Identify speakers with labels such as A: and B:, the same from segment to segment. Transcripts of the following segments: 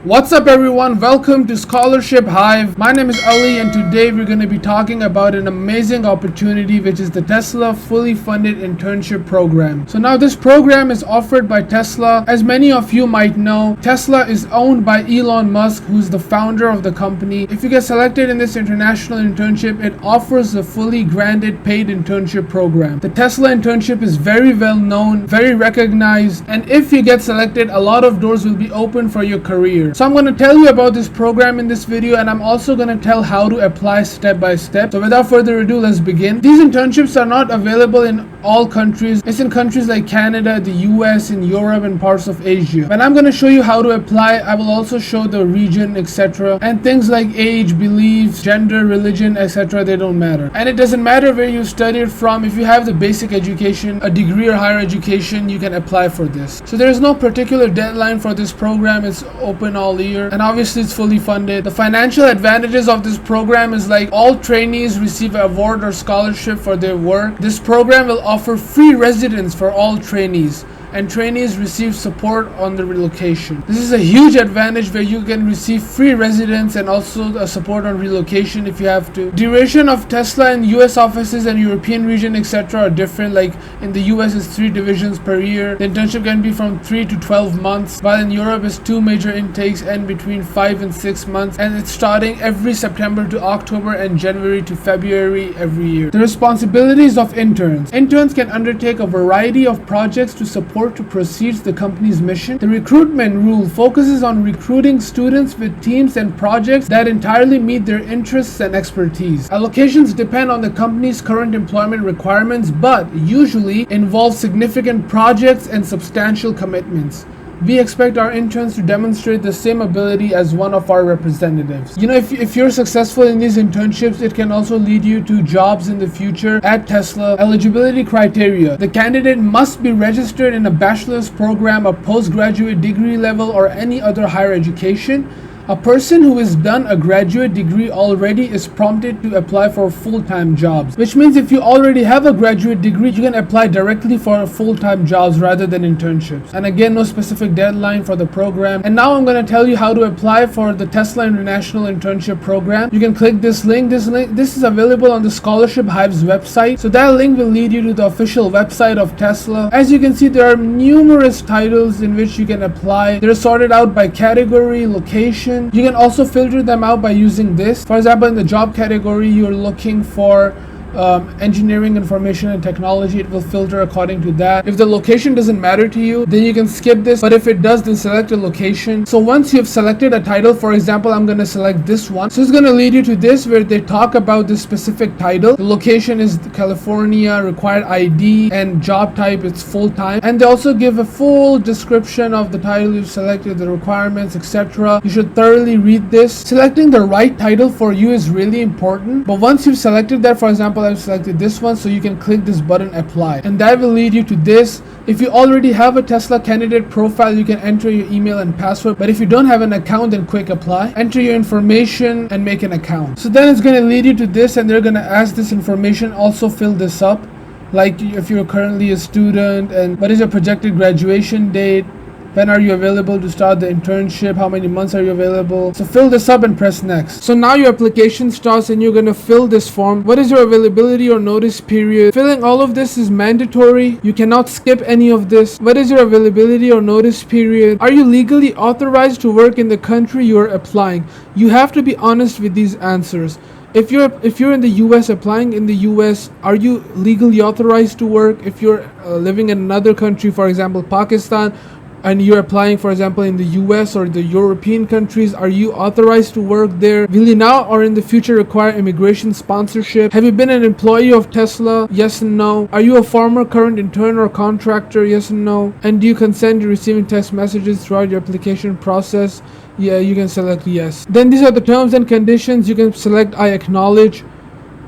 A: What's up everyone, welcome to Scholarship Hive. My name is Ali and today we're going to be talking about an amazing opportunity which is the TESLA fully funded internship program. So now this program is offered by Tesla. As many of you might know, Tesla is owned by Elon Musk, who's the founder of the company. If you get selected in this international internship, it offers a fully granted paid internship program. The Tesla internship is very well known, very recognized, and if you get selected, a lot of doors will be open for your career. So I'm going to tell you about this program in this video, and I'm also going to tell how to apply step by step. So without further ado, let's begin. These internships are not available in all countries. It's in countries like Canada, the US, in Europe, and parts of Asia. When I'm going to show you how to apply, I will also show the region, etc. And things like age, beliefs, gender, religion, etc. they don't matter. And it doesn't matter where you studied from. If you have the basic education, a degree or higher education, you can apply for this. So there is no particular deadline for this program. It's open all year, and obviously it's fully funded. The financial advantages of this program is like all trainees receive an award or scholarship for their work. This program will offer free residence for all trainees, and trainees receive support on the relocation. This is a huge advantage where you can receive free residence and also a support on relocation if you have to. Duration of Tesla in US offices and European region, etc. are different. Like in the US it's 3 divisions per year. The internship can be from 3 to 12 months, while in Europe it's 2 major intakes and between 5 and 6 months, and it's starting every September to October and January to February every year. The responsibilities of interns. Interns can undertake a variety of projects to support to proceed the company's mission. The recruitment rule focuses on recruiting students with teams and projects that entirely meet their interests and expertise. Allocations depend on the company's current employment requirements, but usually involve significant projects and substantial commitments. We expect our interns to demonstrate the same ability as one of our representatives. You know, if you're successful in these internships, it can also lead you to jobs in the future at Tesla. Eligibility criteria. The candidate must be registered in a bachelor's program, a postgraduate degree level, or any other higher education. A person who has done a graduate degree already is prompted to apply for full-time jobs, which means if you already have a graduate degree, you can apply directly for full-time jobs rather than internships. And again, no specific deadline for the program. And now I'm going to tell you how to apply for the Tesla International Internship Program. You can click this link. This is available on the Scholarship Hive's website. So that link will lead you to the official website of Tesla. As you can see, there are numerous titles in which you can apply. They're sorted out by category, location. You can also filter them out by using this. For example, in the job category, you're looking for engineering, information, and technology. It will filter according to that. If the location doesn't matter to you, then you can skip this, but if it does, then select a location. So once you've selected a title, for example, I'm going to select this one. So it's going to lead you to this where they talk about this specific title. The location is California, required ID, and job type it's full-time, and they also give a full description of the title you've selected, the requirements, etc. You should thoroughly read this. Selecting the right title for you is really important, but once you've selected that, for example, I've selected this one, so you can click this button, apply, and that will lead you to this. If you already have a Tesla candidate profile, you can enter your email and password, but if you don't have an account, then quick apply. Enter your information and make an account. So then it's going to lead you to this, and they're going to ask this information. Also fill this up, like if you're currently a student, and what is your projected graduation date, when are you available to start the internship, how many months are you available. So fill this up and press next. So now your application starts and you're going to fill this form. What is your availability or notice period? Filling all of this is mandatory. You cannot skip any of this. What is your availability or notice period? Are you legally authorized to work in the country you are applying? You have to be honest with these answers. If you're in the US applying in the US, are you legally authorized to work? If you're living in another country, for example Pakistan, and you're applying, for example, in the US or the European countries, are you authorized to work there? Will you now or in the future require immigration sponsorship? Have you been an employee of Tesla? Yes and no. Are you a former, current intern or contractor? Yes and no. And do you consent to receiving text messages throughout your application process? Yeah, you can select yes. Then these are the terms and conditions. You can select I acknowledge.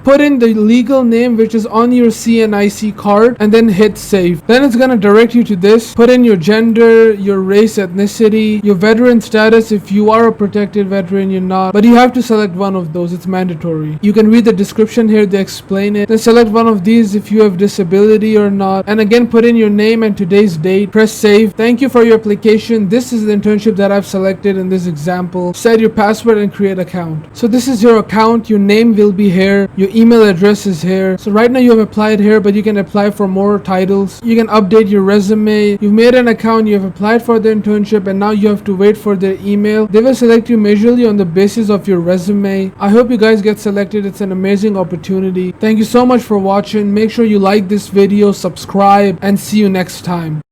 A: put in the legal name which is on your CNIC card, and then hit save. Then it's gonna direct you to this. Put in your gender, your race, ethnicity, your veteran status if you are a protected veteran, you're not, but you have to select one of those. It's mandatory. You can read the description here, they explain it. Then select one of these if you have disability or not, and again put in your name and today's date. Press save. Thank you for your application. This is the internship that I've selected in this example. Set your password and create account. So this is your account. Your name will be here, your email address is here. So right now you have applied here, but you can apply for more titles. You can update your resume. You've made an account, you have applied for the internship, and now you have to wait for their email. They will select you majorly on the basis of your resume. I hope you guys get selected. It's an amazing opportunity. Thank you so much for watching. Make sure you like this video, subscribe, and see you next time.